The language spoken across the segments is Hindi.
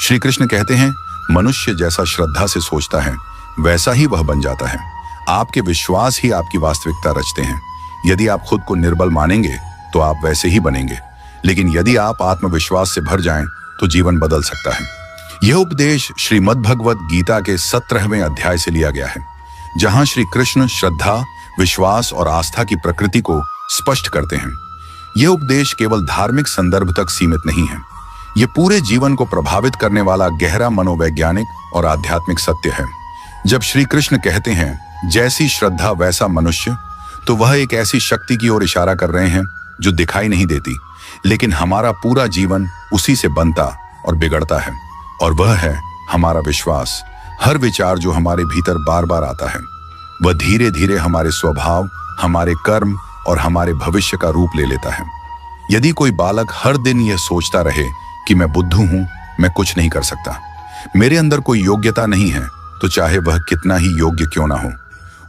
श्री कृष्ण कहते हैं, मनुष्य जैसा श्रद्धा से सोचता है वैसा ही वह बन जाता है। आपके विश्वास ही आपकी वास्तविकता रचते हैं। यदि आप खुद को निर्बल मानेंगे तो आप वैसे ही बनेंगे, लेकिन यदि आप आत्मविश्वास से भर जाएं तो जीवन बदल सकता है। यह उपदेश श्रीमद् भगवत गीता के 17वें अध्याय से लिया गया है, जहां श्री कृष्ण श्रद्धा, विश्वास और आस्था की प्रकृति को स्पष्ट करते हैं। यह उपदेश केवल धार्मिक संदर्भ तक सीमित नहीं है, यह पूरे जीवन को प्रभावित करने वाला गहरा मनोवैज्ञानिक और आध्यात्मिक सत्य है। जब श्री कृष्ण कहते हैं जैसी श्रद्धा वैसा मनुष्य, तो वह एक ऐसी शक्ति की ओर इशारा कर रहे हैं जो दिखाई नहीं देती, लेकिन हमारा पूरा जीवन उसी से बनता और बिगड़ता है, और वह है हमारा विश्वास। हर विचार जो हमारे भीतर बार बार आता है, वह धीरे धीरे हमारे स्वभाव, हमारे कर्म और हमारे भविष्य का रूप ले लेता है। यदि कोई बालक हर दिन यह सोचता रहे कि मैं बुद्धू हूं, मैं कुछ नहीं कर सकता, मेरे अंदर कोई योग्यता नहीं है, तो चाहे वह कितना ही योग्य क्यों ना हो,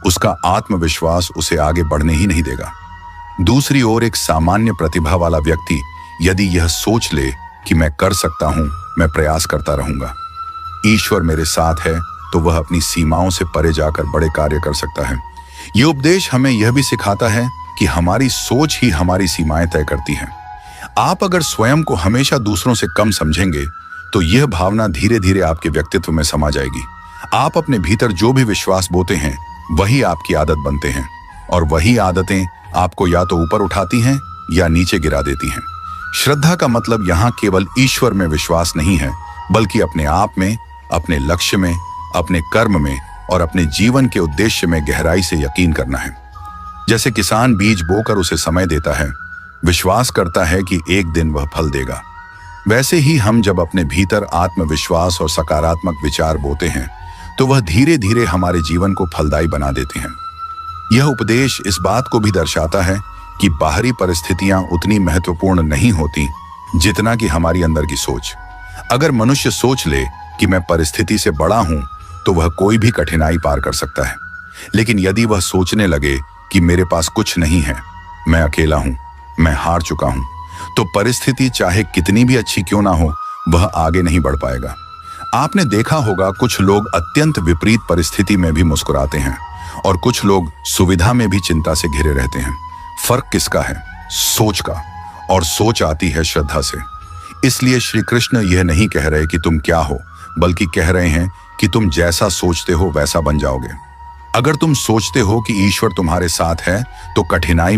उसका आत्मविश्वास उसे आगे बढ़ने ही नहीं देगा। दूसरी ओर एक सामान्य प्रतिभा वाला व्यक्ति यदि यह सोच ले कि मैं कर सकता हूं, मैं प्रयास करता रहूंगा, ईश्वर मेरे साथ है, तो वह अपनी सीमाओं से परे जाकर बड़े कार्य कर सकता है। यह उपदेश हमें यह भी सिखाता है कि हमारी सोच ही हमारी सीमाएं तय करती है। आप अगर स्वयं को हमेशा दूसरों से कम समझेंगे तो यह भावना धीरे धीरे आपके व्यक्तित्व में समा जाएगी। आप अपने भीतर जो भी विश्वास बोते हैं वही आपकी आदत बनते हैं, और वही आदतें आपको या तो ऊपर उठाती हैं या नीचे गिरा देती हैं। श्रद्धा का मतलब यहाँ केवल ईश्वर में विश्वास नहीं है, बल्कि अपने आप में, अपने लक्ष्य में, अपने कर्म में और अपने जीवन के उद्देश्य में गहराई से यकीन करना है। जैसे किसान बीज बोकर उसे समय देता है, विश्वास करता है कि एक दिन वह फल देगा, वैसे ही हम जब अपने भीतर आत्मविश्वास और सकारात्मक विचार बोते हैं तो वह धीरे धीरे हमारे जीवन को फलदायी बना देते हैं। यह उपदेश इस बात को भी दर्शाता है कि बाहरी परिस्थितियां उतनी महत्वपूर्ण नहीं होती जितना कि हमारी अंदर की सोच। अगर मनुष्य सोच ले कि मैं परिस्थिति से बड़ा हूं, तो वह कोई भी कठिनाई पार कर सकता है। लेकिन यदि वह सोचने लगे कि मेरे पास कुछ नहीं है, मैं अकेला हूं, मैं हार चुका हूं, तो परिस्थिति चाहे कितनी भी अच्छी क्यों ना हो, वह आगे नहीं बढ़ पाएगा। आपने देखा होगा, कुछ लोग अत्यंत विपरीत परिस्थिति में भी मुस्कुराते हैं और कुछ लोग सुविधा में भी चिंता से घिरे रहते हैं। फर्क किसका है? सोच का। और सोच आती है श्रद्धा से। इसलिए श्री कृष्ण यह नहीं कह रहे कि तुम क्या हो, बल्कि कह रहे हैं कि तुम जैसा सोचते हो वैसा बन जाओगे। अगर तुम सोचते हो कि ईश्वर तुम्हारे साथ है, तो कठिनाई